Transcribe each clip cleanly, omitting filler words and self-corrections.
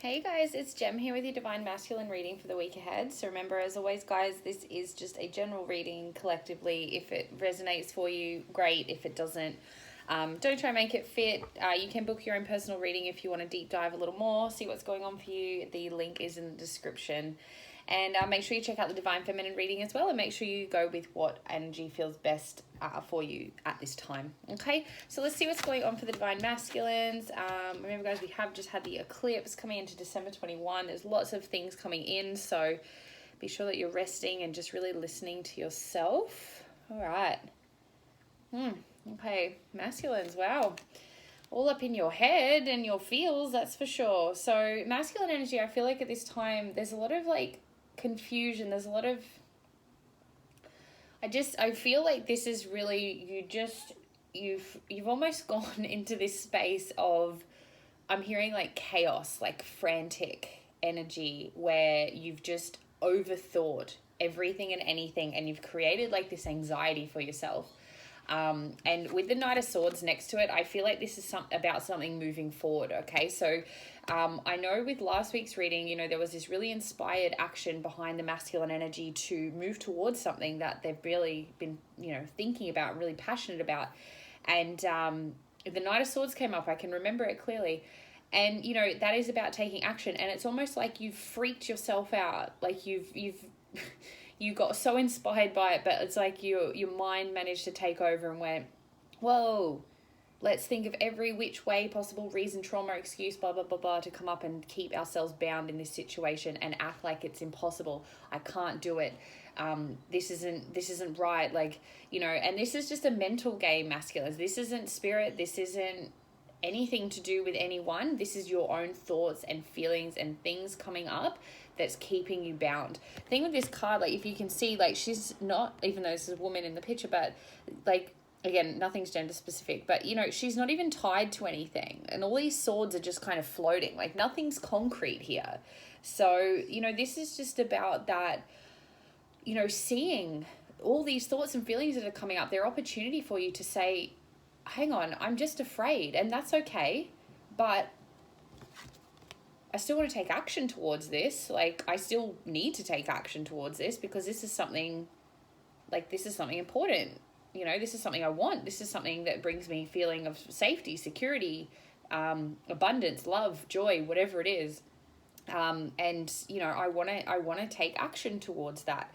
Hey guys, it's Jem here with your Divine Masculine reading for the week ahead. So remember, as always, guys, this is just a general reading collectively. If it resonates for you, great. If it doesn't, don't try and make it fit. You can book your own personal reading if you want to deep dive a little more, see what's going on for you. The link is in the description. And make sure you check out the Divine Feminine reading as well, and make sure you go with what energy feels best for you at this time. Okay, so let's see what's going on for the Divine Masculines. Remember, guys, we have just had the eclipse coming into December 21. There's lots of things coming in, so be sure that you're resting and just really listening to yourself. All right. Okay, masculines, wow. All up in your head and your feels, that's for sure. So masculine energy, I feel like at this time, there's a lot of like confusion. There's a lot of, I feel like this is really, you've almost gone into this space of, I'm hearing like chaos, like frantic energy where you've just overthought everything and anything, and you've created like this anxiety for yourself. And with the Knight of Swords next to it, I feel like this is about something moving forward, okay? So I know with last week's reading, there was this really inspired action behind the masculine energy to move towards something that they've really been, thinking about, really passionate about. And the Knight of Swords came up. I can remember it clearly. And, that is about taking action. And it's almost like you've freaked yourself out. Like you've you got so inspired by it, but it's like your mind managed to take over and went, whoa, let's think of every which way possible, reason, trauma, excuse, blah, blah, blah, blah, to come up and keep ourselves bound in this situation and act like it's impossible. I can't do it. This isn't right. Like, and this is just a mental game, masculines. This isn't spirit. This isn't anything to do with anyone. This is your own thoughts and feelings and things coming up that's keeping you bound. The thing with this card, like if you can see, like she's not, even though this is a woman in the picture, but like, again, nothing's gender specific, but she's not even tied to anything. And all these swords are just kind of floating, like nothing's concrete here. So, this is just about that, seeing all these thoughts and feelings that are coming up. They're opportunity for you to say, hang on, I'm just afraid, and that's okay, but I still want to take action towards this. Like, I still need to take action towards this because this is something important. This is something I want. This is something that brings me feeling of safety, security, abundance, love, joy, whatever it is. And, I want to take action towards that.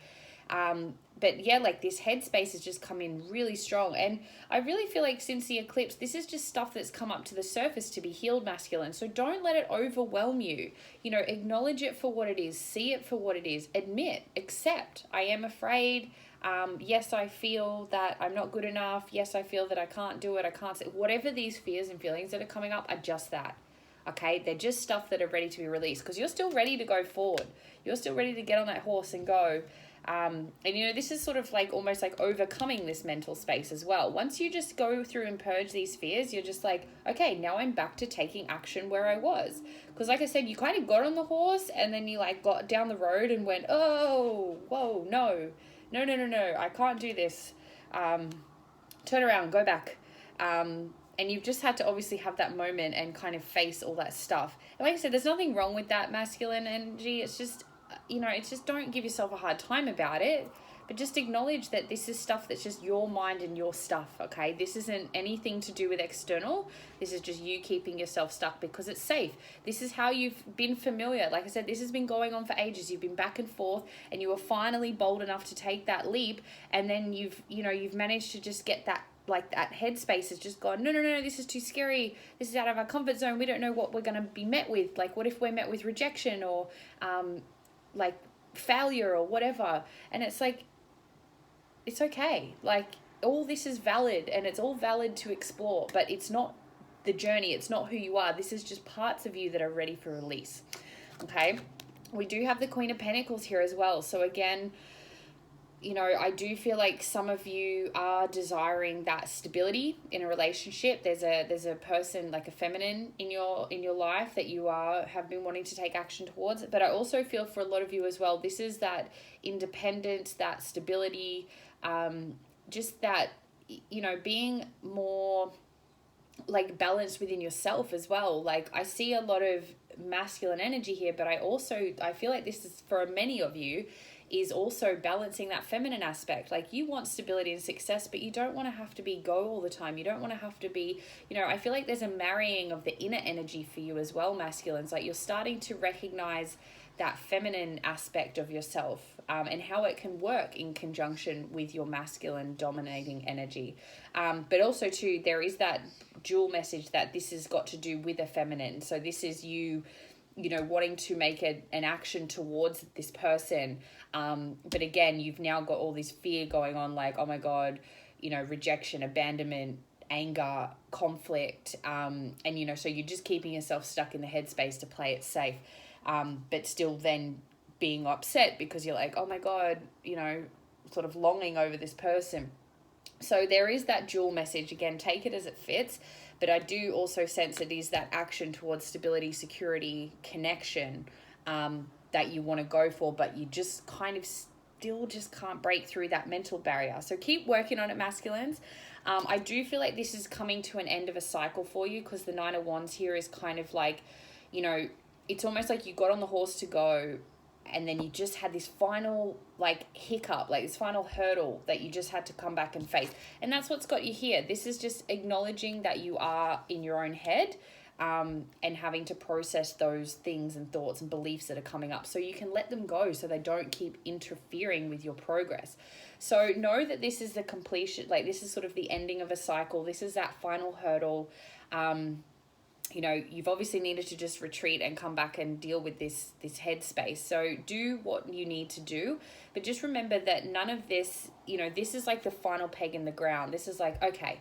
But yeah, like this headspace has just come in really strong. And I really feel like since the eclipse, this is just stuff that's come up to the surface to be healed, masculine. So don't let it overwhelm you. Acknowledge it for what it is. See it for what it is. Admit, accept. I am afraid. Yes, I feel that I'm not good enough. Yes, I feel that I can't do it. I can't say, whatever these fears and feelings that are coming up are just that. Okay, they're just stuff that are ready to be released because you're still ready to go forward. You're still ready to get on that horse and go. And this is sort of like almost like overcoming this mental space as well. Once you just go through and purge these fears, you're just like, okay, now I'm back to taking action where I was. Because like I said, you kind of got on the horse and then you like got down the road and went, oh, whoa, no, I can't do this. Turn around, go back. And you've just had to obviously have that moment and kind of face all that stuff. And like I said, there's nothing wrong with that masculine energy. It's just, it's just don't give yourself a hard time about it, but just acknowledge that this is stuff that's just your mind and your stuff, okay? This isn't anything to do with external. This is just you keeping yourself stuck because it's safe. This is how you've been familiar. Like I said, this has been going on for ages. You've been back and forth and you were finally bold enough to take that leap, and then you've managed to just get that, like that headspace has just gone, no, this is too scary. This is out of our comfort zone. We don't know what we're going to be met with. Like, what if we're met with rejection or like failure or whatever? And it's like, it's okay. Like, all this is valid and it's all valid to explore, but it's not the journey. It's not who you are. This is just parts of you that are ready for release. Okay. We do have the Queen of Pentacles here as well. So again, I do feel like some of you are desiring that stability in a relationship. There's a person, like a feminine in your life that you have been wanting to take action towards. But I also feel for a lot of you as well, this is that independence, that stability, just that, being more like balanced within yourself as well. Like, I see a lot of masculine energy here, but I feel like this is for many of you, is also balancing that feminine aspect. Like, you want stability and success, but you don't want to have to be go all the time. You don't want to have to be, I feel like there's a marrying of the inner energy for you as well, masculines. Like, you're starting to recognize that feminine aspect of yourself, and how it can work in conjunction with your masculine dominating energy. But also too, there is that dual message that this has got to do with a feminine. So this is you wanting to make an action towards this person. But again, you've now got all this fear going on, like, oh my God, rejection, abandonment, anger, conflict. And, so you're just keeping yourself stuck in the headspace to play it safe. But still then being upset because you're like, oh my God, sort of longing over this person. So there is that dual message. Again, take it as it fits. But I do also sense it is that action towards stability, security, connection that you want to go for, but you just kind of still just can't break through that mental barrier. So keep working on it, masculines. I do feel like this is coming to an end of a cycle for you, because the Nine of Wands here is kind of like, it's almost like you got on the horse to go, and then you just had this final hiccup, like this final hurdle that you just had to come back and face. And that's what's got you here. This is just acknowledging that you are in your own head, and having to process those things and thoughts and beliefs that are coming up, so you can let them go so they don't keep interfering with your progress. So know that this is the completion, this is sort of the ending of a cycle. This is that final hurdle. You've obviously needed to just retreat and come back and deal with this headspace. So do what you need to do, but just remember that none of this, this is like the final peg in the ground. This is like, okay,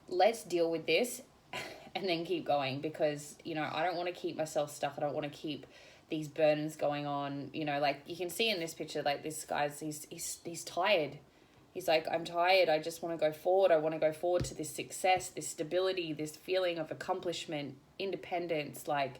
let's deal with this and then keep going, because, I don't want to keep myself stuck. I don't want to keep these burdens going on. Like you can see in this picture, like this guy's, he's tired. He's like, I'm tired. I just want to go forward. I want to go forward to this success, this stability, this feeling of accomplishment, independence, like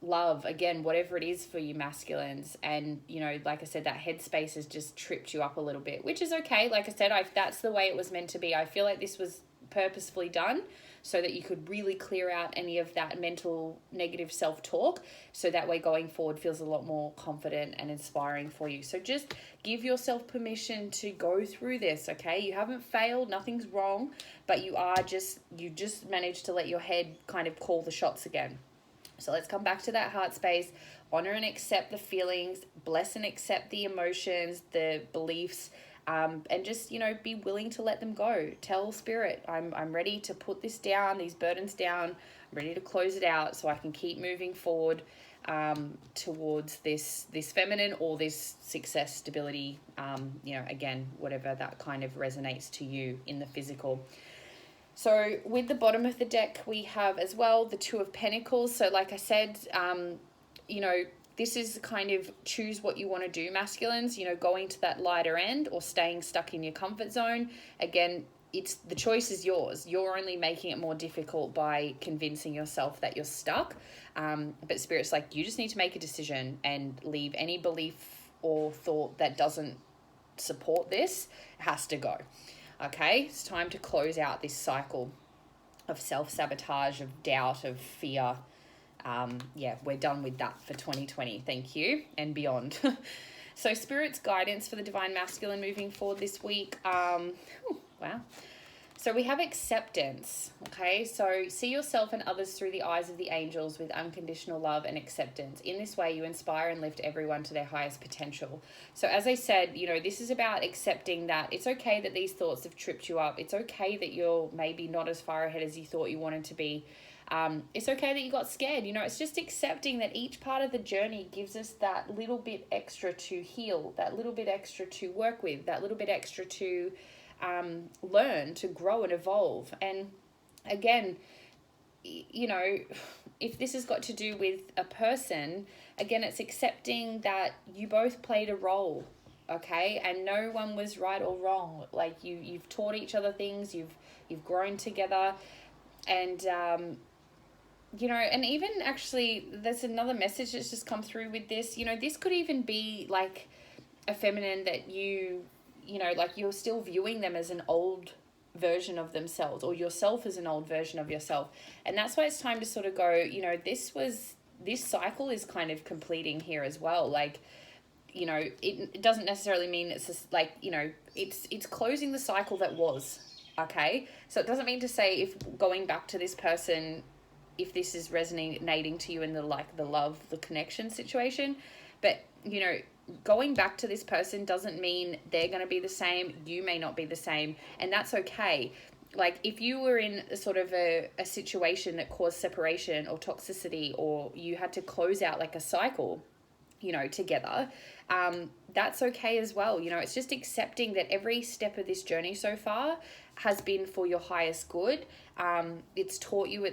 love, again, whatever it is for you, masculines. And, like I said, that headspace has just tripped you up a little bit, which is okay. Like I said, that's the way it was meant to be. I feel like this was purposefully done so that you could really clear out any of that mental negative self-talk, so that way going forward feels a lot more confident and inspiring for you. So just give yourself permission to go through this, okay? You haven't failed, nothing's wrong, but you just managed to let your head kind of call the shots again. So let's come back to that heart space, honor and accept the feelings, bless and accept the emotions, the beliefs, and just, be willing to let them go. Tell spirit, I'm ready to put this down, these burdens down. I'm ready to close it out so I can keep moving forward towards this feminine or this success, stability, again, whatever that kind of resonates to you in the physical. So with the bottom of the deck, we have as well the Two of Pentacles. So like I said, this is kind of choose what you want to do, masculines, going to that lighter end or staying stuck in your comfort zone. Again, the choice is yours. You're only making it more difficult by convincing yourself that you're stuck. But Spirit's like, you just need to make a decision and leave any belief or thought that doesn't support this. It has to go. Okay, it's time to close out this cycle of self-sabotage, of doubt, of fear. We're done with that for 2020. Thank you, and beyond. So Spirit's guidance for the Divine Masculine moving forward this week. Wow. So we have acceptance, okay? So see yourself and others through the eyes of the angels with unconditional love and acceptance. In this way, you inspire and lift everyone to their highest potential. So as I said, this is about accepting that it's okay that these thoughts have tripped you up. It's okay that you're maybe not as far ahead as you thought you wanted to be. It's okay that you got scared. It's just accepting that each part of the journey gives us that little bit extra to heal, that little bit extra to work with, that little bit extra to learn, to grow and evolve. And again, if this has got to do with a person, again, it's accepting that you both played a role, okay? And no one was right or wrong. Like you've taught each other things, you've grown together. And and even actually there's another message that's just come through with this. This could even be like a feminine that like you're still viewing them as an old version of themselves, or yourself as an old version of yourself. And that's why it's time to sort of go, this was this cycle is kind of completing here as well. Like, you know, it doesn't necessarily mean it's just like, you know, it's closing the cycle that was. Okay, so it doesn't mean to say if going back to this person, if this is resonating to you in the like the love, the connection situation, but you know, going back to this person doesn't mean they're going to be the same. You may not be the same, and that's okay. Like if you were in a sort of a situation that caused separation or toxicity, or you had to close out like a cycle, you know, together, that's okay as well. You know, it's just accepting that every step of this journey so far has been for your highest good. It's taught you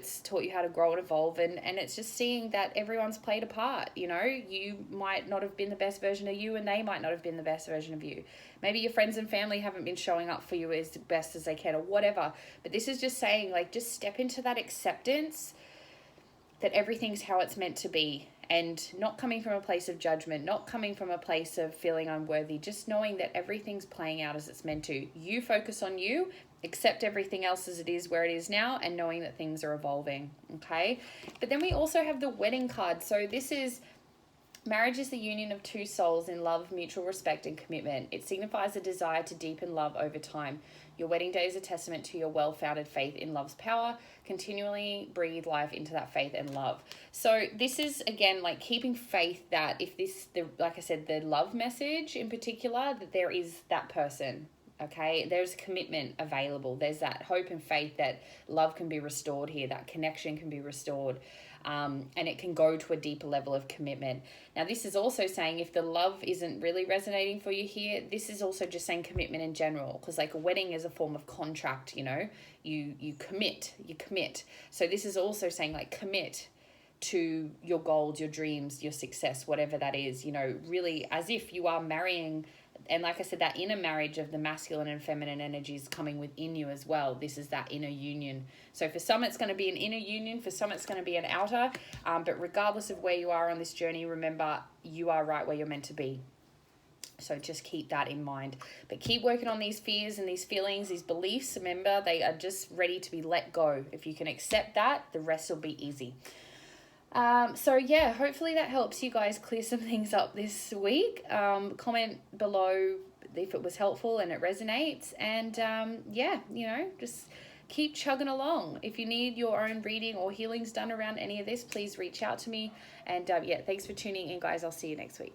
how to grow and evolve, and it's just seeing that everyone's played a part. You know, you might not have been the best version of you, and they might not have been the best version of you. Maybe your friends and family haven't been showing up for you as best as they can, or whatever. But this is just saying, like, just step into that acceptance that everything's how it's meant to be, and not coming from a place of judgment, not coming from a place of feeling unworthy, just knowing that everything's playing out as it's meant to. You focus on you, accept everything else as it is where it is now, and knowing that things are evolving, okay? But then we also have the wedding card. So this is, marriage is the union of two souls in love, mutual respect, and commitment. It signifies a desire to deepen love over time. Your wedding day is a testament to your well-founded faith in love's power. Continually breathe life into that faith and love. So this is, again, like keeping faith that if this, like I said, the love message in particular, that there is that person, okay? There's commitment available. There's that hope and faith that love can be restored here, that connection can be restored. And it can go to a deeper level of commitment. Now, this is also saying if the love isn't really resonating for you here, this is also just saying commitment in general, because like a wedding is a form of contract, you know, you commit. So this is also saying like commit to your goals, your dreams, your success, whatever that is, you know, really as if you are marrying. And like I said, that inner marriage of the masculine and feminine energies coming within you as well. This is that inner union. So for some, it's going to be an inner union. For some, it's going to be an outer. But regardless of where you are on this journey, remember, you are right where you're meant to be. So just keep that in mind. But keep working on these fears and these feelings, these beliefs. Remember, they are just ready to be let go. If you can accept that, the rest will be easy. So yeah, hopefully that helps you guys clear some things up this week. Comment below if it was helpful and it resonates. And yeah, you know, just keep chugging along. If you need your own reading or healings done around any of this, please reach out to me. And yeah, thanks for tuning in, guys. I'll see you next week.